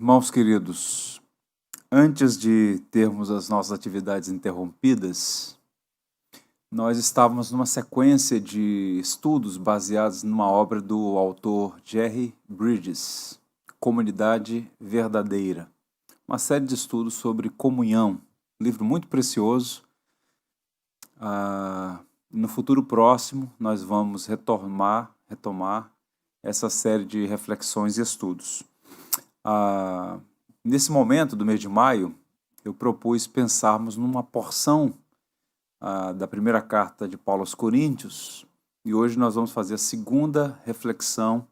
Irmãos queridos, antes de termos as nossas atividades interrompidas, nós estávamos numa sequência de estudos baseados numa obra do autor Jerry Bridges, Comunidade Verdadeira. Uma série de estudos sobre comunhão, um livro muito precioso. No futuro próximo, nós vamos retomar essa série de reflexões e estudos. Nesse momento do mês de maio, eu propus pensarmos numa porção da primeira carta de Paulo aos Coríntios, e hoje nós vamos fazer a segunda reflexão.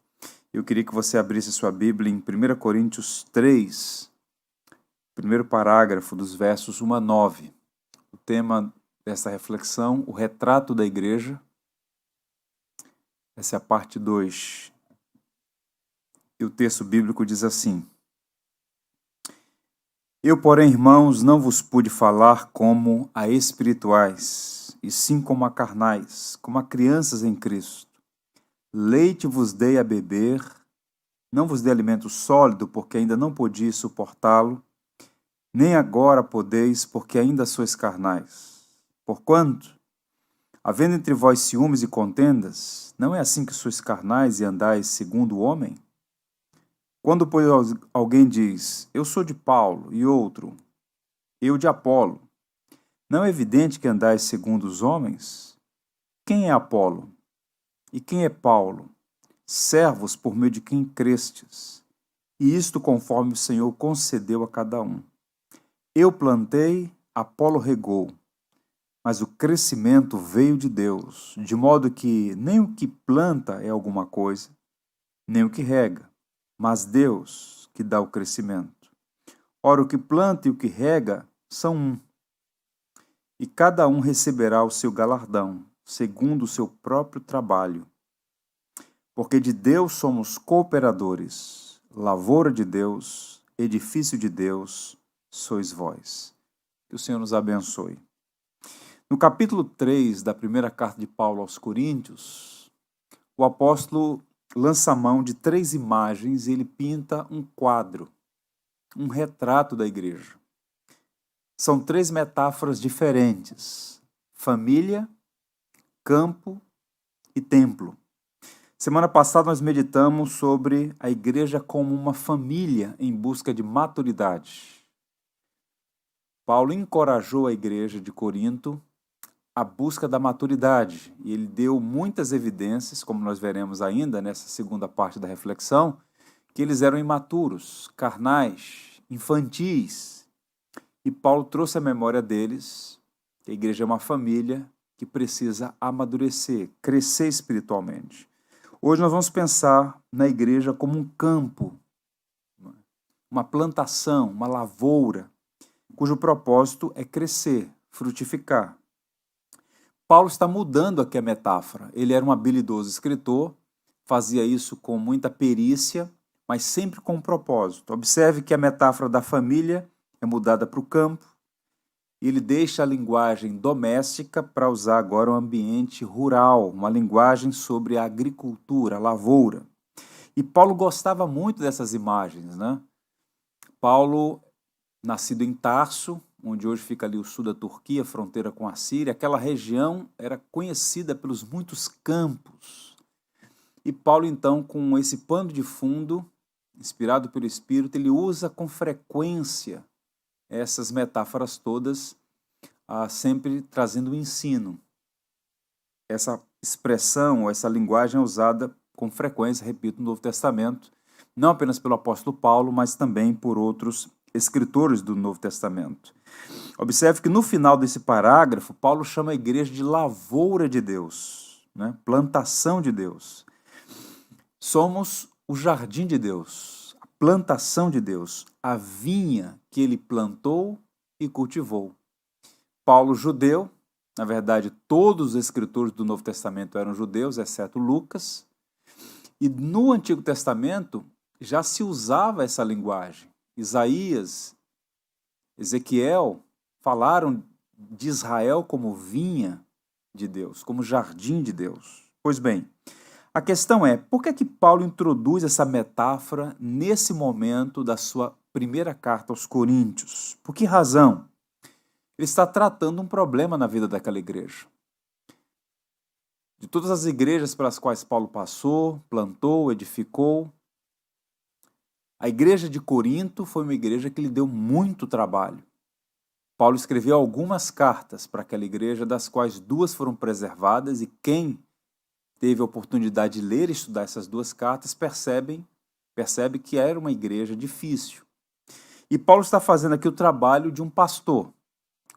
Eu queria que você abrisse sua Bíblia em 1 Coríntios 3, primeiro parágrafo dos versos 1 a 9. O tema dessa reflexão, o retrato da igreja. Essa é a parte 2. E o texto bíblico diz assim: Eu, porém, irmãos, não vos pude falar como a espirituais, e sim como a carnais, como a crianças em Cristo. Leite vos dei a beber, não vos dei alimento sólido, porque ainda não podiais suportá-lo, nem agora podeis, porque ainda sois carnais. Porquanto, havendo entre vós ciúmes e contendas, não é assim que sois carnais e andais segundo o homem? Quando, pois, alguém diz, eu sou de Paulo, e outro, eu de Apolo, não é evidente que andais segundo os homens? Quem é Apolo? E quem é Paulo? Servos por meio de quem crestes, e isto conforme o Senhor concedeu a cada um. Eu plantei, Apolo regou, mas o crescimento veio de Deus, de modo que nem o que planta é alguma coisa, nem o que rega, mas Deus que dá o crescimento. Ora, o que planta e o que rega são um, e cada um receberá o seu galardão, segundo o seu próprio trabalho. Porque de Deus somos cooperadores, lavoura de Deus, edifício de Deus, sois vós. Que o Senhor nos abençoe. No capítulo 3 da primeira carta de Paulo aos Coríntios, o apóstolo lança mão de 3 imagens e ele pinta um quadro, um retrato da igreja. São 3 metáforas diferentes: família, campo e templo. Semana passada nós meditamos sobre a igreja como uma família em busca de maturidade. Paulo encorajou a igreja de Corinto à busca da maturidade, e ele deu muitas evidências, como nós veremos ainda nessa segunda parte da reflexão, que eles eram imaturos, carnais, infantis. E Paulo trouxe à memória deles que a igreja é uma família que precisa amadurecer, crescer espiritualmente. Hoje nós vamos pensar na igreja como um campo, uma plantação, uma lavoura, cujo propósito é crescer, frutificar. Paulo está mudando aqui a metáfora. Ele era um habilidoso escritor, fazia isso com muita perícia, mas sempre com um propósito. Observe que a metáfora da família é mudada para o campo, e ele deixa a linguagem doméstica para usar agora um ambiente rural, uma linguagem sobre a agricultura, a lavoura. E Paulo gostava muito dessas imagens, né? Paulo, nascido em Tarso, onde hoje fica ali o sul da Turquia, fronteira com a Síria, aquela região era conhecida pelos muitos campos. E Paulo, então, com esse pano de fundo, inspirado pelo Espírito, ele usa com frequência essas metáforas todas, sempre trazendo o ensino. Essa expressão, essa linguagem é usada com frequência, repito, no Novo Testamento, não apenas pelo apóstolo Paulo, mas também por outros escritores do Novo Testamento. Observe que no final desse parágrafo, Paulo chama a igreja de lavoura de Deus, né? Plantação de Deus. Somos o jardim de Deus, a plantação de Deus, a vinha que ele plantou e cultivou. Paulo, judeu, na verdade todos os escritores do Novo Testamento eram judeus, exceto Lucas, e no Antigo Testamento já se usava essa linguagem. Isaías, Ezequiel falaram de Israel como vinha de Deus, como jardim de Deus. Pois bem, a questão é, por que Paulo introduz essa metáfora nesse momento da sua primeira carta aos Coríntios. Por que razão? Ele está tratando um problema na vida daquela igreja. De todas as igrejas pelas quais Paulo passou, plantou, edificou, a igreja de Corinto foi uma igreja que lhe deu muito trabalho. Paulo escreveu algumas cartas para aquela igreja, das quais 2 foram preservadas, e quem teve a oportunidade de ler e estudar essas 2 cartas percebe que era uma igreja difícil. E Paulo está fazendo aqui o trabalho de um pastor,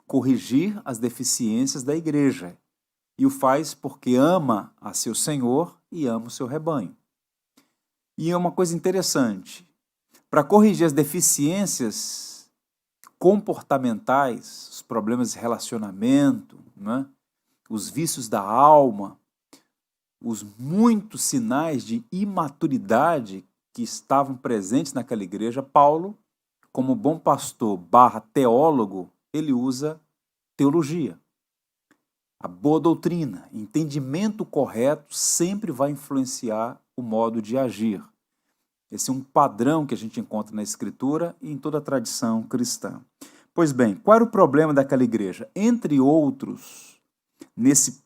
corrigir as deficiências da igreja. E o faz porque ama a seu Senhor e ama o seu rebanho. E é uma coisa interessante, para corrigir as deficiências comportamentais, os problemas de relacionamento, né? Os vícios da alma, os muitos sinais de imaturidade que estavam presentes naquela igreja, Paulo, como bom pastor / teólogo, ele usa teologia. A boa doutrina, entendimento correto sempre vai influenciar o modo de agir. Esse é um padrão que a gente encontra na Escritura e em toda a tradição cristã. Pois bem, qual era o problema daquela igreja? Entre outros, nesse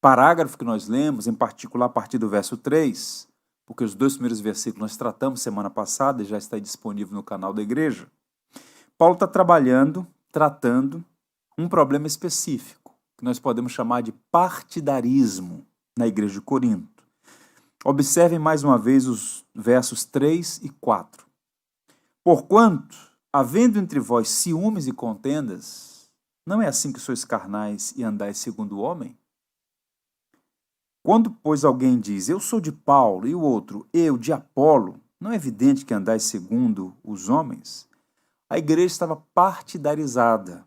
parágrafo que nós lemos, em particular a partir do verso 3, porque os 2 primeiros versículos nós tratamos semana passada e já está disponível no canal da igreja, Paulo está tratando um problema específico, que nós podemos chamar de partidarismo na igreja de Corinto. Observem mais uma vez os versos 3 e 4. Porquanto, havendo entre vós ciúmes e contendas, não é assim que sois carnais e andais segundo o homem? Quando, pois, alguém diz, eu sou de Paulo, e o outro, eu de Apolo, não é evidente que andais segundo os homens? A igreja estava partidarizada,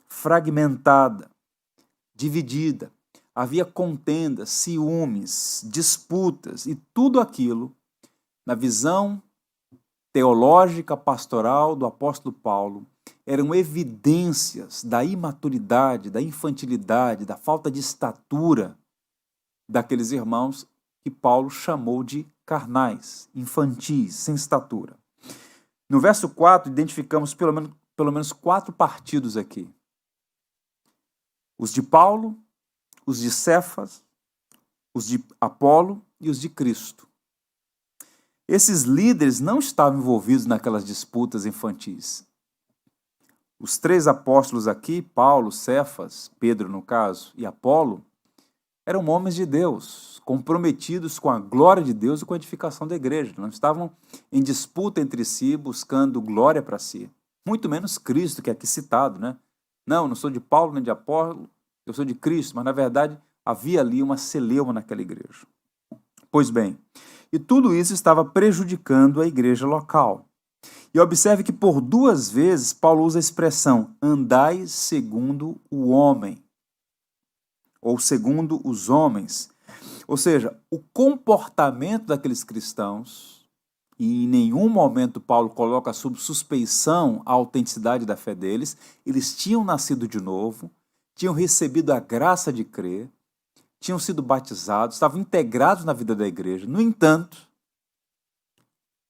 fragmentada, dividida. Havia contendas, ciúmes, disputas e tudo aquilo, na visão teológica pastoral do apóstolo Paulo, eram evidências da imaturidade, da infantilidade, da falta de estatura daqueles irmãos que Paulo chamou de carnais, infantis, sem estatura. No verso 4, identificamos pelo menos 4 partidos aqui. Os de Paulo, os de Cefas, os de Apolo e os de Cristo. Esses líderes não estavam envolvidos naquelas disputas infantis. Os 3 apóstolos aqui, Paulo, Cefas, Pedro no caso, e Apolo, eram homens de Deus, comprometidos com a glória de Deus e com a edificação da igreja. Não estavam em disputa entre si, buscando glória para si. Muito menos Cristo, que é aqui citado, né? Não sou de Paulo nem de Apolo, eu sou de Cristo, mas na verdade havia ali uma celeuma naquela igreja. Pois bem, e tudo isso estava prejudicando a igreja local. E observe que por 2 vezes Paulo usa a expressão andai segundo o homem, ou segundo os homens. Ou seja, o comportamento daqueles cristãos, e em nenhum momento Paulo coloca sob suspeição a autenticidade da fé deles, eles tinham nascido de novo, tinham recebido a graça de crer, tinham sido batizados, estavam integrados na vida da igreja. No entanto,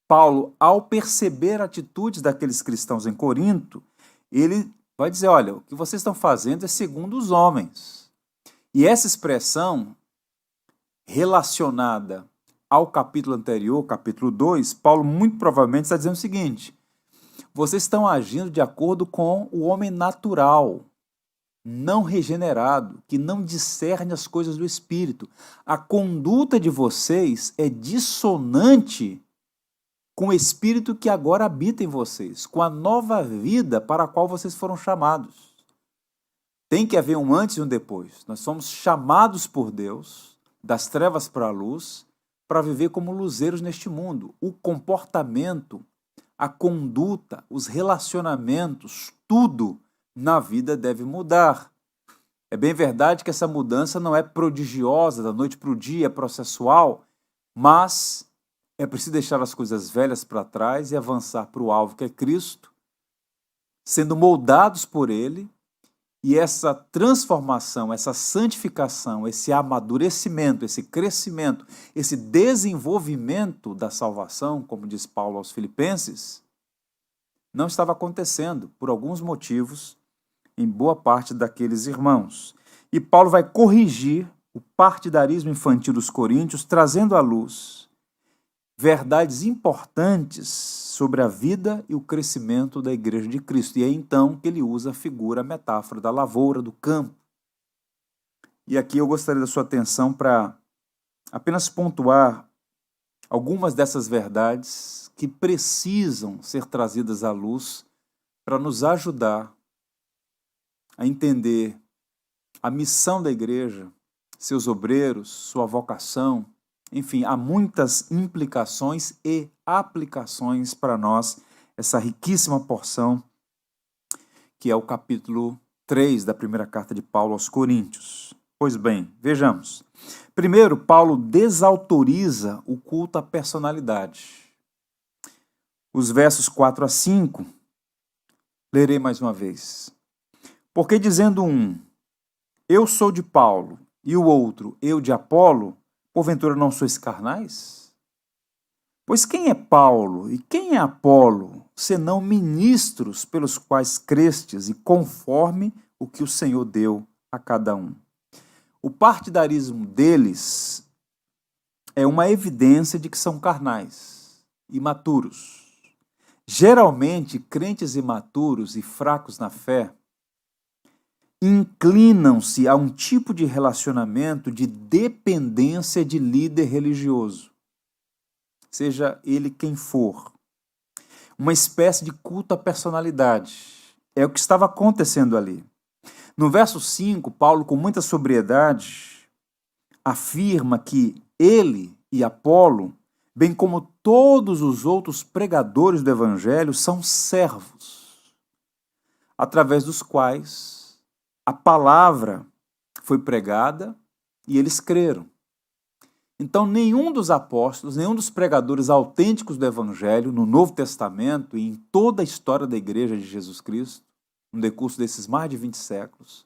Paulo, ao perceber atitudes daqueles cristãos em Corinto, ele vai dizer, olha, o que vocês estão fazendo é segundo os homens. E essa expressão relacionada ao capítulo anterior, capítulo 2, Paulo muito provavelmente está dizendo o seguinte, vocês estão agindo de acordo com o homem natural, não regenerado, que não discerne as coisas do Espírito. A conduta de vocês é dissonante com o Espírito que agora habita em vocês, com a nova vida para a qual vocês foram chamados. Tem que haver um antes e um depois. Nós somos chamados por Deus, das trevas para a luz, para viver como luzeiros neste mundo. O comportamento, a conduta, os relacionamentos, tudo na vida deve mudar. É bem verdade que essa mudança não é prodigiosa, da noite para o dia, é processual, mas é preciso deixar as coisas velhas para trás e avançar para o alvo que é Cristo, sendo moldados por Ele, e essa transformação, essa santificação, esse amadurecimento, esse crescimento, esse desenvolvimento da salvação, como diz Paulo aos Filipenses, não estava acontecendo, por alguns motivos, em boa parte daqueles irmãos. E Paulo vai corrigir o partidarismo infantil dos coríntios, trazendo à luz verdades importantes sobre a vida e o crescimento da igreja de Cristo. E é então que ele usa a figura, a metáfora da lavoura, do campo. E aqui eu gostaria da sua atenção para apenas pontuar algumas dessas verdades que precisam ser trazidas à luz para nos ajudar a entender a missão da igreja, seus obreiros, sua vocação. Enfim, há muitas implicações e aplicações para nós, essa riquíssima porção que é o capítulo 3 da primeira carta de Paulo aos Coríntios. Pois bem, vejamos. Primeiro, Paulo desautoriza o culto à personalidade. Os versos 4 a 5, lerei mais uma vez. Porque dizendo um, eu sou de Paulo, e o outro, eu de Apolo, porventura não sois carnais? Pois quem é Paulo e quem é Apolo, senão ministros pelos quais crestes e conforme o que o Senhor deu a cada um? O partidarismo deles é uma evidência de que são carnais, imaturos. Geralmente, crentes imaturos e fracos na fé inclinam-se a um tipo de relacionamento de dependência de líder religioso, seja ele quem for. Uma espécie de culto à personalidade. É o que estava acontecendo ali. No verso 5, Paulo, com muita sobriedade, afirma que ele e Apolo, bem como todos os outros pregadores do Evangelho, são servos, através dos quais a palavra foi pregada e eles creram. Então, nenhum dos apóstolos, nenhum dos pregadores autênticos do Evangelho, no Novo Testamento e em toda a história da Igreja de Jesus Cristo, no decurso desses mais de 20 séculos,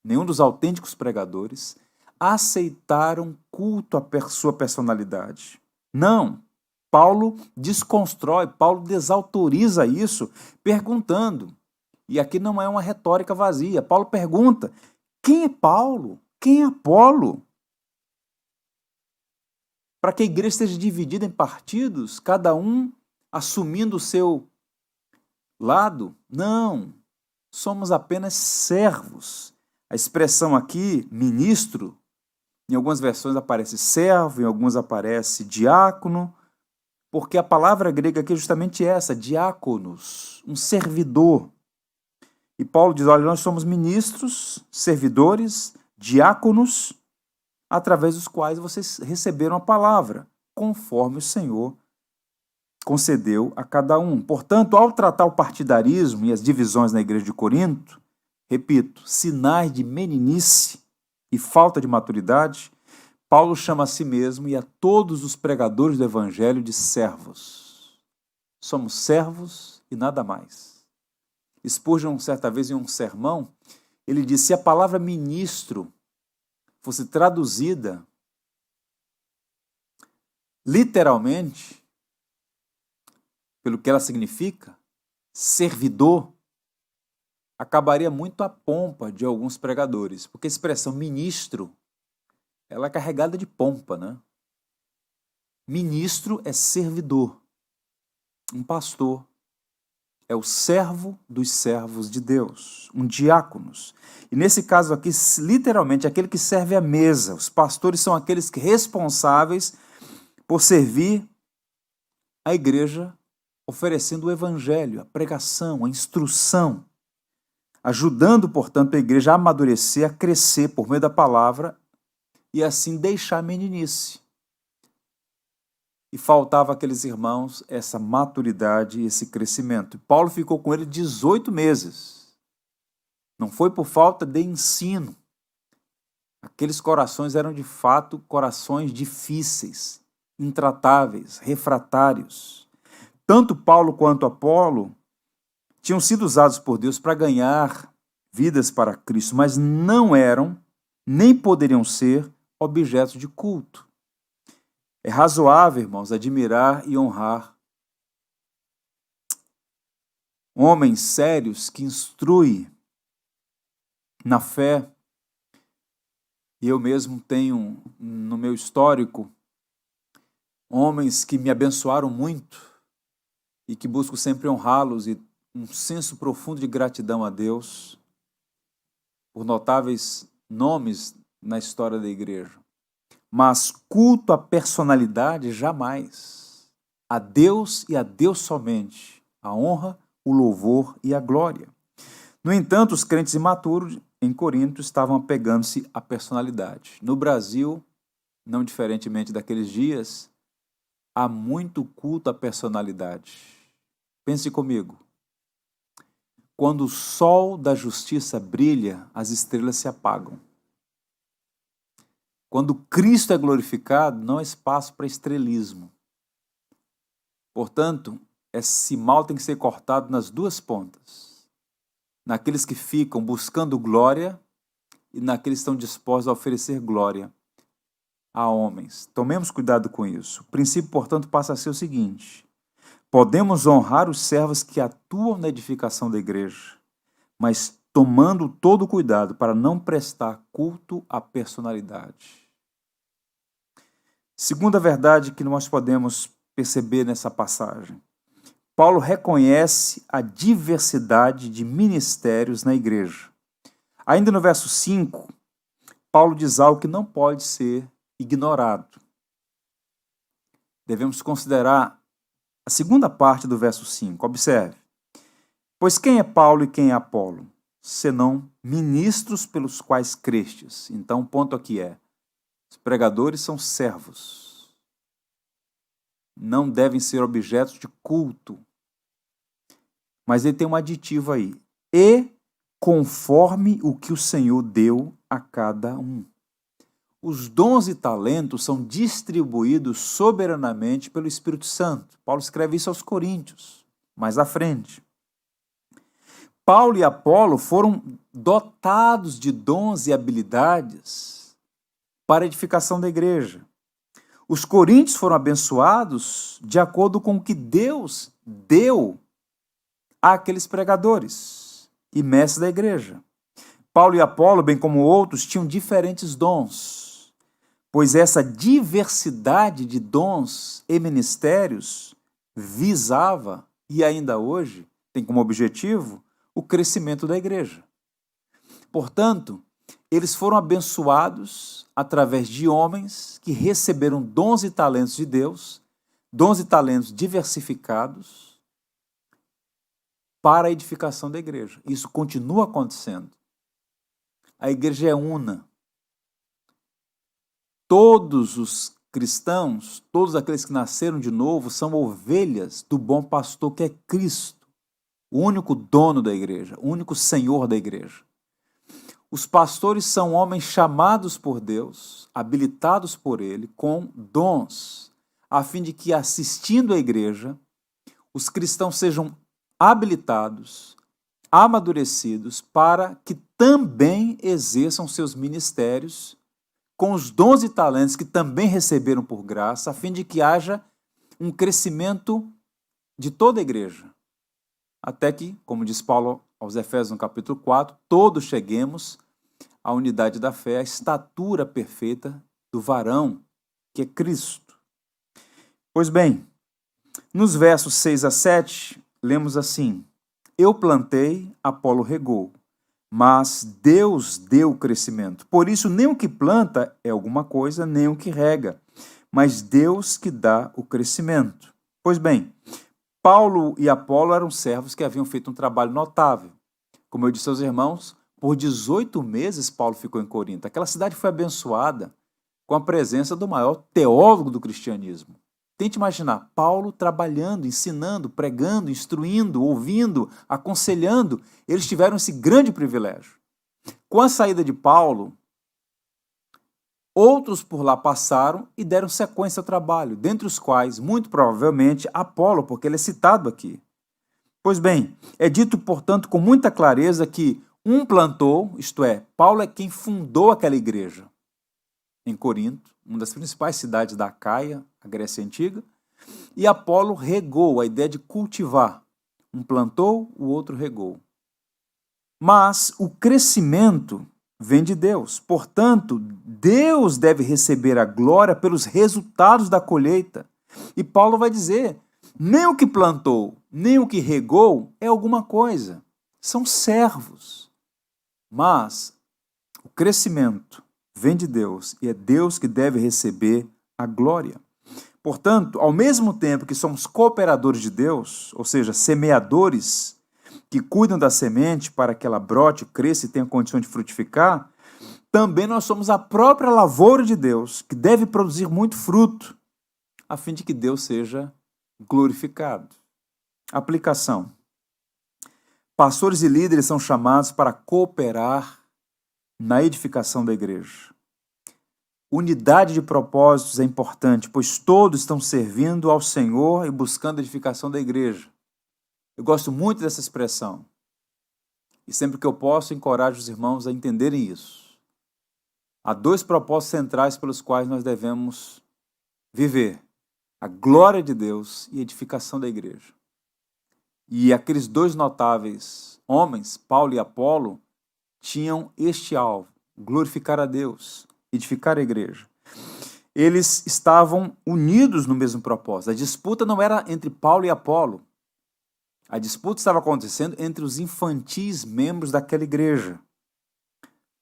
nenhum dos autênticos pregadores aceitaram culto à sua personalidade. Não. Paulo desconstrói, Paulo desautoriza isso, perguntando. E aqui não é uma retórica vazia. Paulo pergunta, quem é Paulo? Quem é Apolo? Para que a igreja esteja dividida em partidos, cada um assumindo o seu lado? Não, somos apenas servos. A expressão aqui, ministro, em algumas versões aparece servo, em algumas aparece diácono, porque a palavra grega aqui é justamente essa, diáconos, um servidor. E Paulo diz, olha, nós somos ministros, servidores, diáconos, através dos quais vocês receberam a palavra, conforme o Senhor concedeu a cada um. Portanto, ao tratar o partidarismo e as divisões na igreja de Corinto, repito, sinais de meninice e falta de maturidade, Paulo chama a si mesmo e a todos os pregadores do Evangelho de servos. Somos servos e nada mais. Spurgeon, certa vez em um sermão, ele disse, se a palavra ministro fosse traduzida literalmente, pelo que ela significa, servidor, acabaria muito a pompa de alguns pregadores, porque a expressão ministro, ela é carregada de pompa, né? Ministro é servidor, um pastor, é o servo dos servos de Deus, um diáconos. E nesse caso aqui, literalmente, aquele que serve à mesa. Os pastores são aqueles responsáveis por servir a igreja, oferecendo o evangelho, a pregação, a instrução, ajudando, portanto, a igreja a amadurecer, a crescer por meio da palavra e assim deixar a meninice. E faltava àqueles irmãos essa maturidade e esse crescimento. Paulo ficou com ele 18 meses. Não foi por falta de ensino. Aqueles corações eram de fato corações difíceis, intratáveis, refratários. Tanto Paulo quanto Apolo tinham sido usados por Deus para ganhar vidas para Cristo, mas não eram, nem poderiam ser, objetos de culto. É razoável, irmãos, admirar e honrar homens sérios que instruem na fé. E eu mesmo tenho no meu histórico homens que me abençoaram muito e que busco sempre honrá-los e um senso profundo de gratidão a Deus por notáveis nomes na história da igreja. Mas culto à personalidade jamais. A Deus e a Deus somente. A honra, o louvor e a glória. No entanto, os crentes imaturos em Corinto estavam apegando-se à personalidade. No Brasil, não diferentemente daqueles dias, há muito culto à personalidade. Pense comigo. Quando o sol da justiça brilha, as estrelas se apagam. Quando Cristo é glorificado, não há espaço para estrelismo. Portanto, esse mal tem que ser cortado nas duas pontas. Naqueles que ficam buscando glória e naqueles que estão dispostos a oferecer glória a homens. Tomemos cuidado com isso. O princípio, portanto, passa a ser o seguinte: podemos honrar os servos que atuam na edificação da igreja, mas tomando todo o cuidado para não prestar culto à personalidade. Segunda verdade que nós podemos perceber nessa passagem. Paulo reconhece a diversidade de ministérios na igreja. Ainda no verso 5, Paulo diz algo que não pode ser ignorado. Devemos considerar a segunda parte do verso 5. Observe. Pois quem é Paulo e quem é Apolo? Senão ministros pelos quais crestes. Então o ponto aqui é: os pregadores são servos. Não devem ser objetos de culto. Mas ele tem um aditivo aí. E conforme o que o Senhor deu a cada um. Os dons e talentos são distribuídos soberanamente pelo Espírito Santo. Paulo escreve isso aos Coríntios, mais à frente. Paulo e Apolo foram dotados de dons e habilidades para a edificação da igreja. Os coríntios foram abençoados de acordo com o que Deus deu àqueles pregadores e mestres da igreja. Paulo e Apolo, bem como outros, tinham diferentes dons, pois essa diversidade de dons e ministérios visava, e ainda hoje tem como objetivo, o crescimento da igreja. Portanto, eles foram abençoados através de homens que receberam dons e talentos de Deus, dons e talentos diversificados para a edificação da igreja. Isso continua acontecendo. A igreja é una. Todos os cristãos, todos aqueles que nasceram de novo, são ovelhas do bom pastor que é Cristo, o único dono da igreja, o único senhor da igreja. Os pastores são homens chamados por Deus, habilitados por Ele, com dons, a fim de que, assistindo à igreja, os cristãos sejam habilitados, amadurecidos, para que também exerçam seus ministérios com os dons e talentos que também receberam por graça, a fim de que haja um crescimento de toda a igreja. Até que, como diz Paulo aos Efésios no capítulo 4, todos cheguemos à unidade da fé, à estatura perfeita do varão, que é Cristo. Pois bem, nos versos 6 a 7, lemos assim: eu plantei, Apolo regou, mas Deus deu o crescimento. Por isso, nem o que planta é alguma coisa, nem o que rega, mas Deus que dá o crescimento. Pois bem, Paulo e Apolo eram servos que haviam feito um trabalho notável. Como eu disse aos irmãos, por 18 meses Paulo ficou em Corinto. Aquela cidade foi abençoada com a presença do maior teólogo do cristianismo. Tente imaginar, Paulo trabalhando, ensinando, pregando, instruindo, ouvindo, aconselhando. Eles tiveram esse grande privilégio. Com a saída de Paulo, outros por lá passaram e deram sequência ao trabalho, dentre os quais, muito provavelmente, Apolo, porque ele é citado aqui. Pois bem, é dito, portanto, com muita clareza que um plantou, isto é, Paulo é quem fundou aquela igreja em Corinto, uma das principais cidades da Acaia, a Grécia Antiga, e Apolo regou, a ideia de cultivar. Um plantou, o outro regou. Mas o crescimento vem de Deus. Portanto, Deus deve receber a glória pelos resultados da colheita. E Paulo vai dizer, nem o que plantou, nem o que regou é alguma coisa. São servos. Mas o crescimento vem de Deus e é Deus que deve receber a glória. Portanto, ao mesmo tempo que somos cooperadores de Deus, ou seja, semeadores que cuidam da semente para que ela brote, cresça e tenha condição de frutificar, também nós somos a própria lavoura de Deus, que deve produzir muito fruto, a fim de que Deus seja glorificado. Aplicação. Pastores e líderes são chamados para cooperar na edificação da igreja. Unidade de propósitos é importante, pois todos estão servindo ao Senhor e buscando a edificação da igreja. Eu gosto muito dessa expressão. E sempre que eu posso, encorajo os irmãos a entenderem isso. Há dois propósitos centrais pelos quais nós devemos viver: a glória de Deus e a edificação da igreja. E aqueles dois notáveis homens, Paulo e Apolo, tinham este alvo: glorificar a Deus, edificar a igreja. Eles estavam unidos no mesmo propósito. A disputa não era entre Paulo e Apolo. A disputa estava acontecendo entre os infantis membros daquela igreja,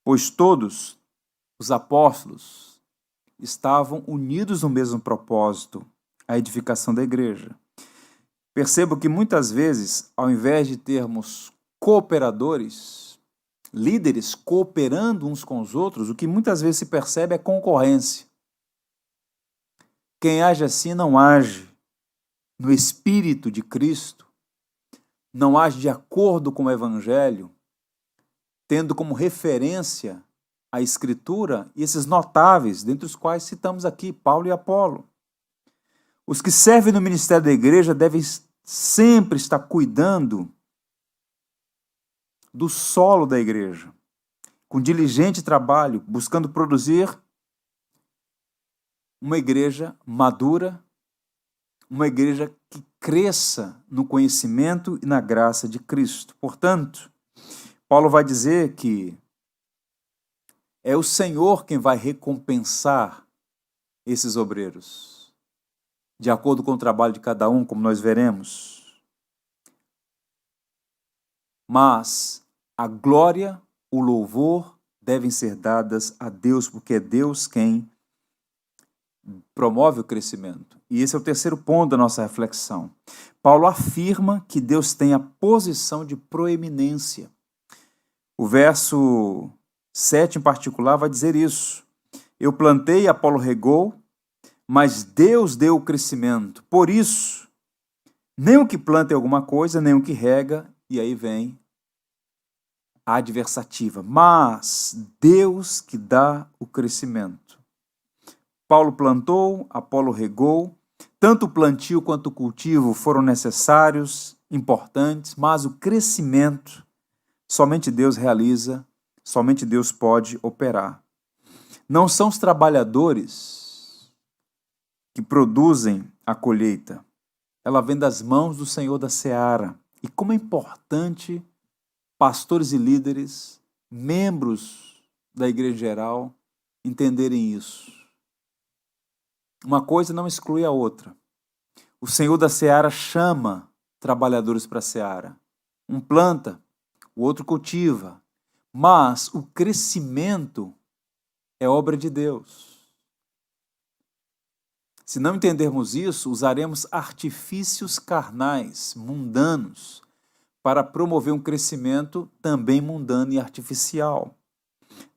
pois todos os apóstolos estavam unidos no mesmo propósito, a edificação da igreja. Percebo que muitas vezes, ao invés de termos cooperadores, líderes cooperando uns com os outros, o que muitas vezes se percebe é concorrência. Quem age assim não age no Espírito de Cristo, não age de acordo com o Evangelho, tendo como referência a Escritura e esses notáveis, dentre os quais citamos aqui Paulo e Apolo. Os que servem no ministério da igreja devem sempre estar cuidando do solo da igreja, com diligente trabalho, buscando produzir uma igreja madura, uma igreja que cresça no conhecimento e na graça de Cristo. Portanto, Paulo vai dizer que é o Senhor quem vai recompensar esses obreiros, de acordo com o trabalho de cada um, como nós veremos. Mas a glória, o louvor devem ser dadas a Deus, porque é Deus quem promove o crescimento. E esse é o terceiro ponto da nossa reflexão. Paulo afirma que Deus tem a posição de proeminência. O verso 7 em particular vai dizer isso. Eu plantei, Apolo regou, mas Deus deu o crescimento. Por isso, nem o que planta é alguma coisa, nem o que rega, e aí vem a adversativa. Mas Deus que dá o crescimento. Paulo plantou, Apolo regou, tanto o plantio quanto o cultivo foram necessários, importantes, mas o crescimento somente Deus realiza, somente Deus pode operar. Não são os trabalhadores que produzem a colheita, ela vem das mãos do Senhor da seara. E como é importante pastores e líderes, membros da igreja geral, entenderem isso. Uma coisa não exclui a outra. O Senhor da seara chama trabalhadores para a seara. Um planta, o outro cultiva. Mas o crescimento é obra de Deus. Se não entendermos isso, usaremos artifícios carnais, mundanos, para promover um crescimento também mundano e artificial.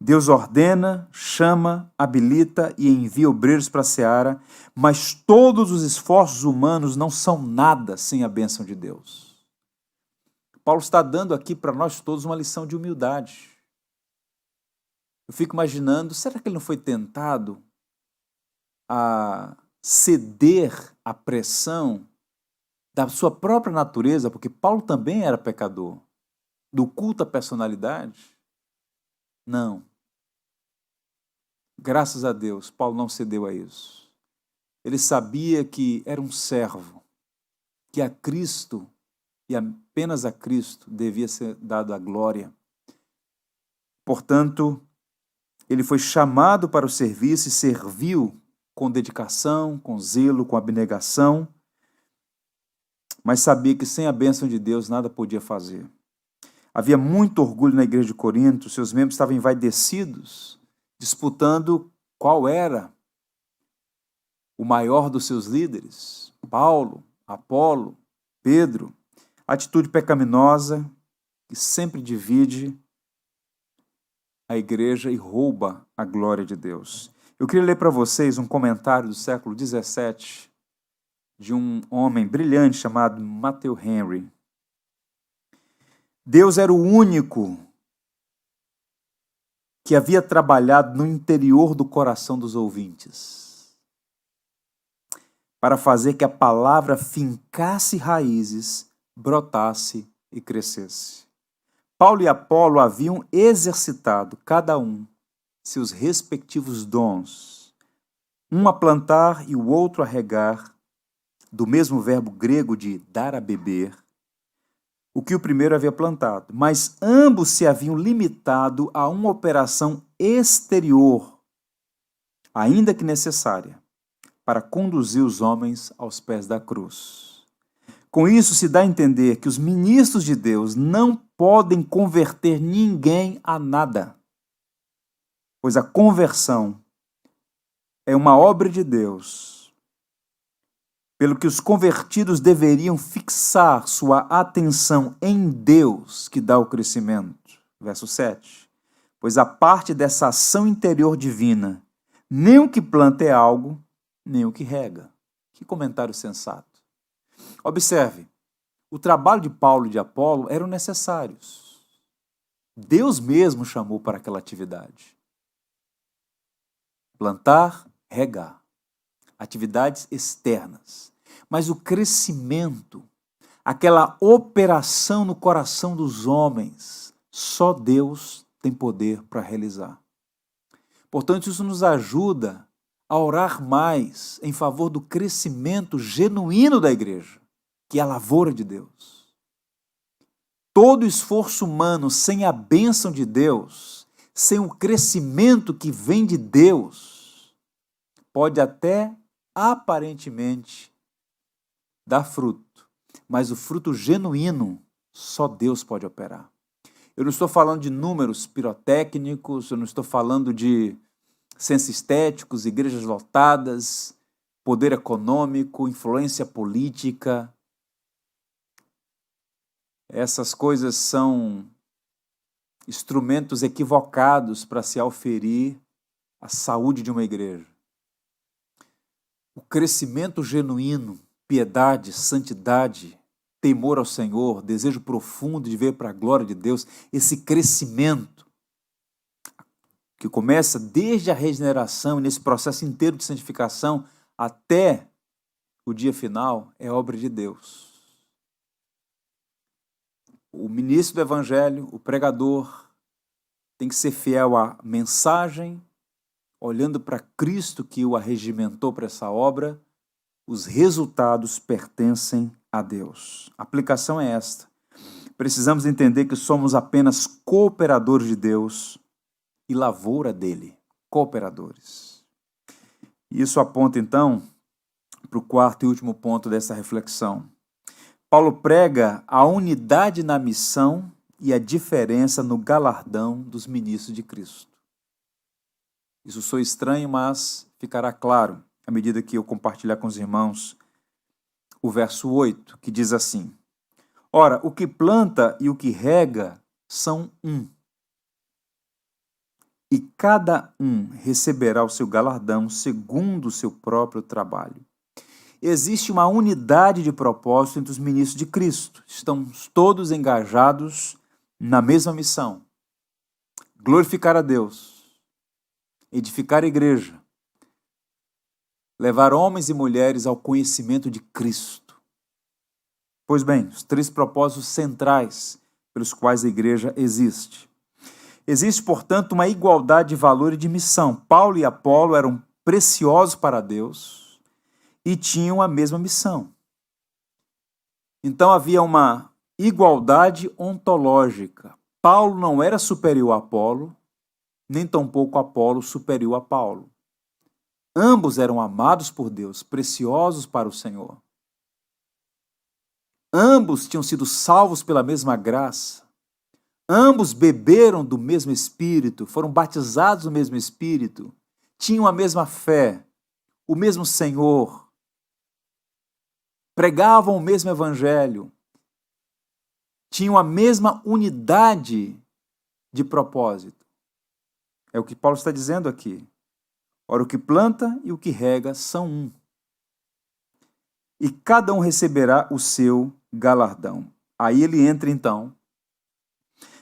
Deus ordena, chama, habilita e envia obreiros para a seara, mas todos os esforços humanos não são nada sem a bênção de Deus. Paulo está dando aqui para nós todos uma lição de humildade. Eu fico imaginando, será que ele não foi tentado a ceder à pressão da sua própria natureza, porque Paulo também era pecador, do culto à personalidade? Não. Graças a Deus, Paulo não cedeu a isso. Ele sabia que era um servo, que a Cristo e apenas a Cristo devia ser dado a glória. Portanto, ele foi chamado para o serviço e serviu com dedicação, com zelo, com abnegação, mas sabia que sem a bênção de Deus nada podia fazer. Havia muito orgulho na igreja de Corinto, seus membros estavam envaidecidos, disputando qual era o maior dos seus líderes, Paulo, Apolo, Pedro. Atitude pecaminosa que sempre divide a igreja e rouba a glória de Deus. Eu queria ler para vocês um comentário do século XVII de um homem brilhante chamado Matthew Henry. Deus era o único que havia trabalhado no interior do coração dos ouvintes para fazer que a palavra fincasse raízes, brotasse e crescesse. Paulo e Apolo haviam exercitado, cada um, seus respectivos dons, um a plantar e o outro a regar, do mesmo verbo grego de dar a beber, o que o primeiro havia plantado, mas ambos se haviam limitado a uma operação exterior, ainda que necessária, para conduzir os homens aos pés da cruz. Com isso se dá a entender que os ministros de Deus não podem converter ninguém a nada, pois a conversão é uma obra de Deus, pelo que os convertidos deveriam fixar sua atenção em Deus, que dá o crescimento. Verso 7. Pois a parte dessa ação interior divina, nem o que planta é algo, nem o que rega. Que comentário sensato. Observe, o trabalho de Paulo e de Apolo eram necessários. Deus mesmo chamou para aquela atividade. Plantar, regar. Atividades externas. Mas o crescimento, aquela operação no coração dos homens, só Deus tem poder para realizar. Portanto, isso nos ajuda a orar mais em favor do crescimento genuíno da igreja, que é a lavoura de Deus. Todo esforço humano sem a bênção de Deus, sem o crescimento que vem de Deus, pode até aparentemente dar fruto, mas o fruto genuíno só Deus pode operar. Eu não estou falando de números pirotécnicos, eu não estou falando de censos estéticos, igrejas lotadas, poder econômico, influência política. Essas coisas são instrumentos equivocados para se auferir a saúde de uma igreja. O crescimento genuíno, piedade, santidade, temor ao Senhor, desejo profundo de ver para a glória de Deus, esse crescimento que começa desde a regeneração, nesse processo inteiro de santificação, até o dia final, é obra de Deus. O ministro do Evangelho, o pregador, tem que ser fiel à mensagem, olhando para Cristo que o arregimentou para essa obra. Os resultados pertencem a Deus. A aplicação é esta. Precisamos entender que somos apenas cooperadores de Deus e lavoura dele, cooperadores. Isso aponta, então, para o quarto e último ponto dessa reflexão. Paulo prega a unidade na missão e a diferença no galardão dos ministros de Cristo. Isso soa estranho, mas ficará claro à medida que eu compartilhar com os irmãos o verso 8, que diz assim: Ora, o que planta e o que rega são um, e cada um receberá o seu galardão segundo o seu próprio trabalho. Existe uma unidade de propósito entre os ministros de Cristo. Estamos todos engajados na mesma missão: glorificar a Deus, edificar a igreja, levar homens e mulheres ao conhecimento de Cristo. Pois bem, os três propósitos centrais pelos quais a igreja existe. Existe, portanto, uma igualdade de valor e de missão. Paulo e Apolo eram preciosos para Deus e tinham a mesma missão. Então havia uma igualdade ontológica. Paulo não era superior a Apolo, nem tampouco Apolo superior a Paulo. Ambos eram amados por Deus, preciosos para o Senhor. Ambos tinham sido salvos pela mesma graça. Ambos beberam do mesmo Espírito, foram batizados no mesmo Espírito, tinham a mesma fé, o mesmo Senhor, pregavam o mesmo Evangelho, tinham a mesma unidade de propósito. É o que Paulo está dizendo aqui. Ora, o que planta e o que rega são um. E cada um receberá o seu galardão. Aí ele entra, então,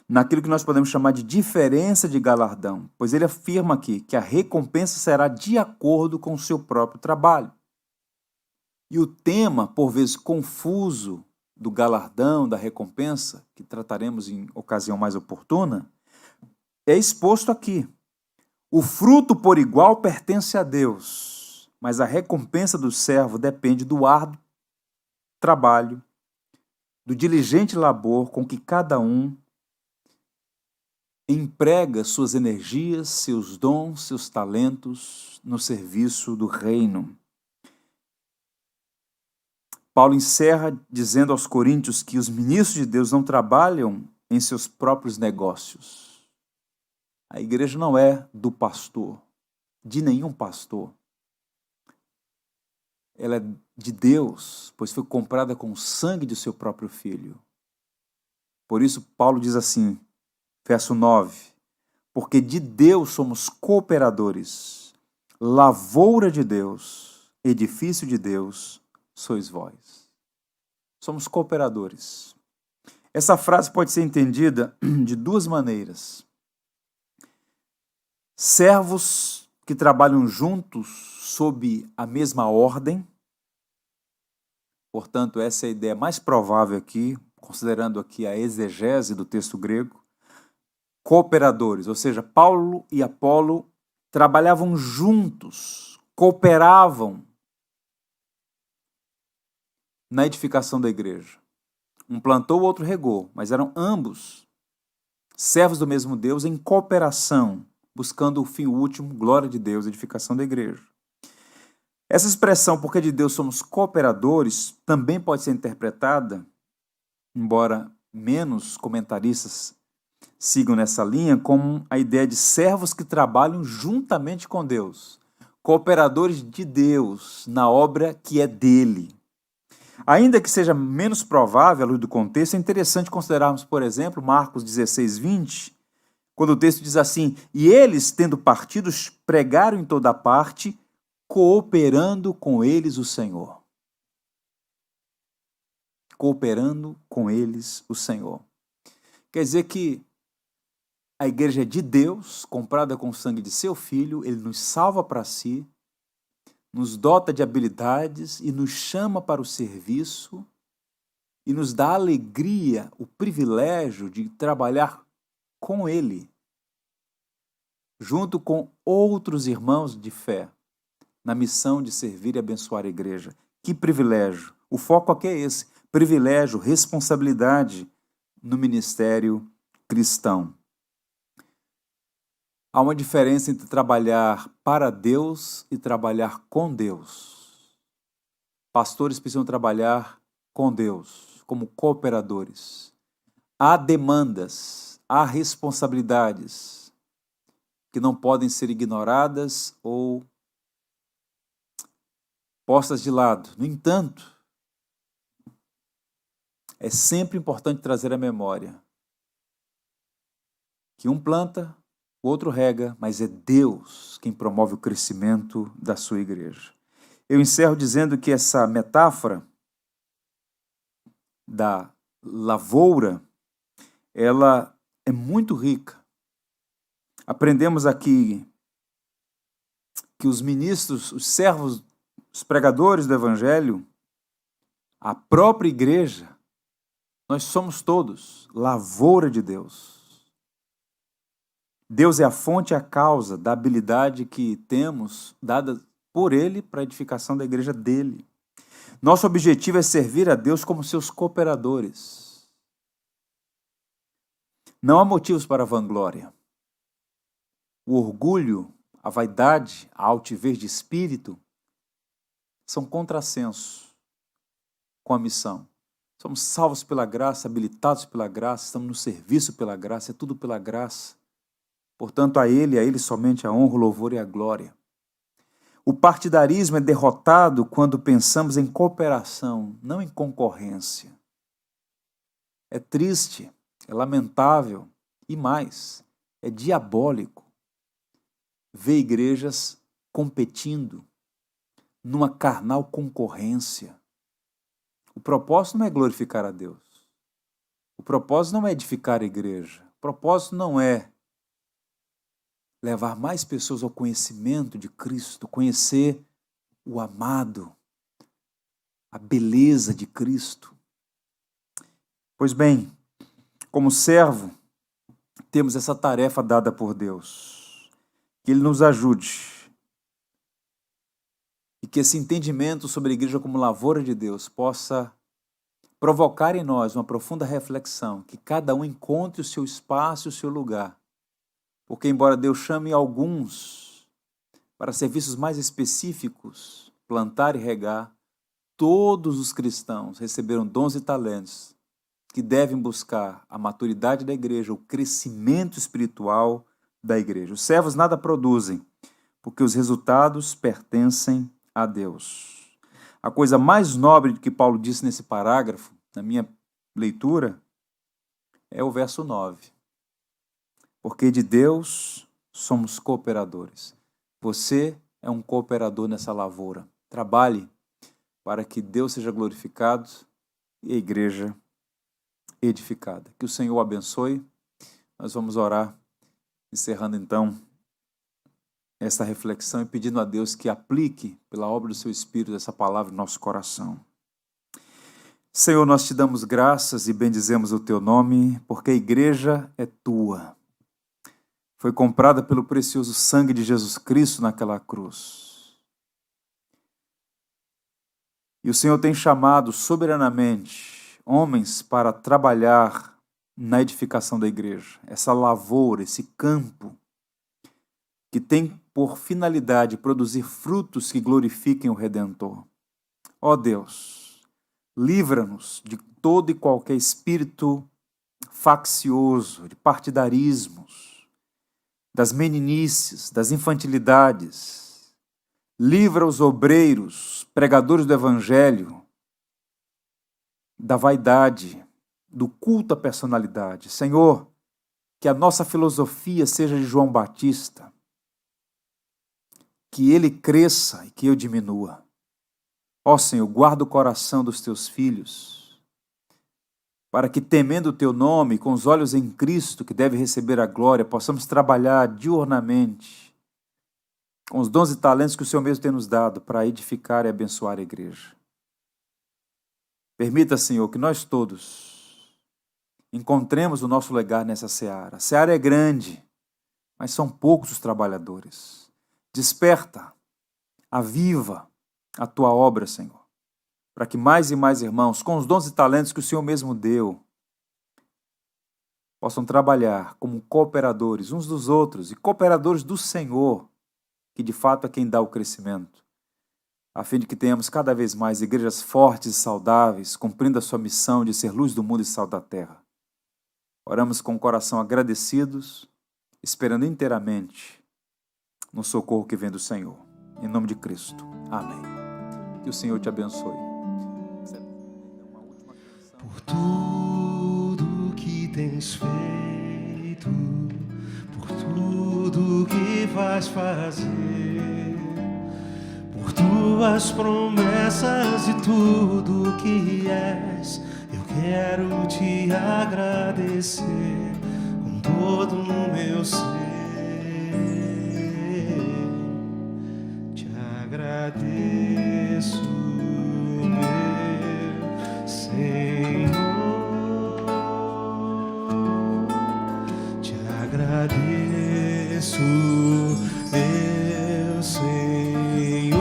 naquilo que nós podemos chamar de diferença de galardão, pois ele afirma aqui que a recompensa será de acordo com o seu próprio trabalho. E o tema, por vezes confuso, do galardão, da recompensa, que trataremos em ocasião mais oportuna, é exposto aqui. O fruto por igual pertence a Deus, mas a recompensa do servo depende do árduo trabalho, do diligente labor com que cada um emprega suas energias, seus dons, seus talentos no serviço do reino. Paulo encerra dizendo aos coríntios que os ministros de Deus não trabalham em seus próprios negócios. A igreja não é do pastor, de nenhum pastor. Ela é de Deus, pois foi comprada com o sangue de seu próprio filho. Por isso Paulo diz assim, verso 9, porque de Deus somos cooperadores, lavoura de Deus, edifício de Deus, sois vós. Somos cooperadores. Essa frase pode ser entendida de duas maneiras. Servos que trabalham juntos sob a mesma ordem. Portanto, essa é a ideia mais provável aqui, considerando aqui a exegese do texto grego. Cooperadores, ou seja, Paulo e Apolo trabalhavam juntos, cooperavam na edificação da igreja. Um plantou, o outro regou, mas eram ambos servos do mesmo Deus em cooperação, buscando o fim último, glória de Deus, edificação da igreja. Essa expressão, porque de Deus somos cooperadores, também pode ser interpretada, embora menos comentaristas sigam nessa linha, como a ideia de servos que trabalham juntamente com Deus, cooperadores de Deus na obra que é dele. Ainda que seja menos provável, à luz do contexto, é interessante considerarmos, por exemplo, Marcos 16, 20, quando o texto diz assim, e eles, tendo partido, pregaram em toda parte, cooperando com eles o Senhor. Cooperando com eles o Senhor. Quer dizer que a igreja é de Deus, comprada com o sangue de seu Filho, ele nos salva para si, nos dota de habilidades e nos chama para o serviço e nos dá a alegria, o privilégio de trabalhar com ele, junto com outros irmãos de fé, na missão de servir e abençoar a igreja. Que privilégio! O foco aqui é esse, privilégio, responsabilidade no ministério cristão. Há uma diferença entre trabalhar para Deus e trabalhar com Deus. Pastores precisam trabalhar com Deus, como cooperadores. Há demandas, há responsabilidades que não podem ser ignoradas ou postas de lado. No entanto, é sempre importante trazer à memória que um planta, o outro rega, mas é Deus quem promove o crescimento da sua igreja. Eu encerro dizendo que essa metáfora da lavoura, ela é muito rica. Aprendemos aqui que os ministros, os servos, os pregadores do Evangelho, a própria igreja, nós somos todos lavoura de Deus. Deus é a fonte e a causa da habilidade que temos, dada por Ele para a edificação da igreja dele. Nosso objetivo é servir a Deus como seus cooperadores. Não há motivos para a vanglória. O orgulho, a vaidade, a altivez de espírito são contrassenso com a missão. Somos salvos pela graça, habilitados pela graça, estamos no serviço pela graça, é tudo pela graça. Portanto, a Ele somente a honra, o louvor e a glória. O partidarismo é derrotado quando pensamos em cooperação, não em concorrência. É triste, é lamentável e mais, é diabólico ver igrejas competindo numa carnal concorrência. O propósito não é glorificar a Deus. O propósito não é edificar a igreja. O propósito não é levar mais pessoas ao conhecimento de Cristo, conhecer o amado, a beleza de Cristo. Pois bem, como servo, temos essa tarefa dada por Deus. Que Ele nos ajude e que esse entendimento sobre a igreja como lavoura de Deus possa provocar em nós uma profunda reflexão, que cada um encontre o seu espaço e o seu lugar. Porque embora Deus chame alguns para serviços mais específicos, plantar e regar, todos os cristãos receberam dons e talentos que devem buscar a maturidade da igreja, o crescimento espiritual da igreja. Os servos nada produzem, porque os resultados pertencem a Deus. A coisa mais nobre que Paulo disse nesse parágrafo, na minha leitura, é o verso 9. Porque de Deus somos cooperadores. Você é um cooperador nessa lavoura. Trabalhe para que Deus seja glorificado e a igreja edificada. Que o Senhor o abençoe. Nós vamos orar, encerrando então essa reflexão e pedindo a Deus que aplique pela obra do seu Espírito essa palavra no nosso coração. Senhor, nós te damos graças e bendizemos o teu nome, porque a igreja é tua. Foi comprada pelo precioso sangue de Jesus Cristo naquela cruz. E o Senhor tem chamado soberanamente homens para trabalhar na edificação da igreja. Essa lavoura, esse campo, que tem por finalidade produzir frutos que glorifiquem o Redentor. Ó Deus, livra-nos de todo e qualquer espírito faccioso, de partidarismos, das meninices, das infantilidades. Livra os obreiros, pregadores do Evangelho, da vaidade, do culto à personalidade. Senhor, que a nossa filosofia seja de João Batista, que ele cresça e que eu diminua. Ó Senhor, guarda o coração dos teus filhos, para que, temendo o teu nome, com os olhos em Cristo, que deve receber a glória, possamos trabalhar diurnamente com os dons e talentos que o Senhor mesmo tem nos dado para edificar e abençoar a igreja. Permita, Senhor, que nós todos encontremos o nosso lugar nessa seara. A seara é grande, mas são poucos os trabalhadores. Desperta, aviva a tua obra, Senhor, para que mais e mais irmãos, com os dons e talentos que o Senhor mesmo deu, possam trabalhar como cooperadores uns dos outros e cooperadores do Senhor, que de fato é quem dá o crescimento, a fim de que tenhamos cada vez mais igrejas fortes e saudáveis, cumprindo a sua missão de ser luz do mundo e sal da terra. Oramos com o coração agradecidos, esperando inteiramente no socorro que vem do Senhor. Em nome de Cristo. Amém. Que o Senhor te abençoe. Por tudo que tens feito, por tudo que vais fazer, por tuas promessas e tudo que és, eu quero te agradecer com todo o meu ser. Agradeço, meu Senhor, te agradeço, meu Senhor,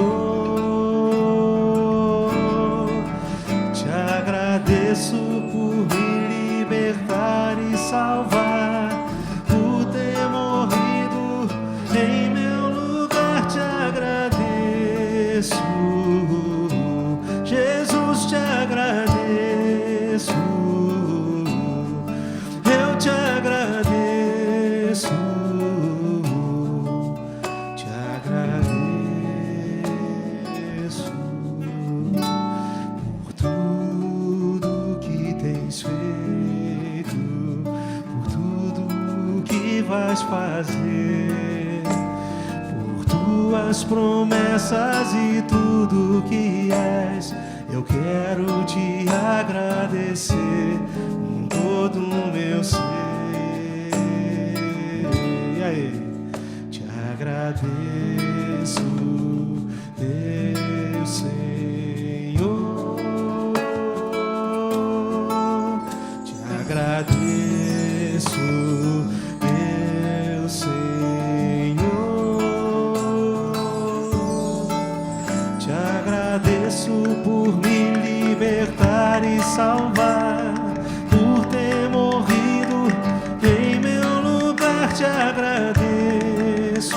te agradeço por me libertar e salvar. agradeço, Jesus, te agradeço, eu te agradeço, te agradeço por tudo que tens feito, por tudo que vais fazer, por tuas promessas e tudo que és. Eu quero te agradecer com todo o meu ser. E aí? Te agradeço, meu Senhor. Te agradeço, meu Senhor. Te agradeço por me libertar e salvar, por ter morrido em meu lugar. Te agradeço,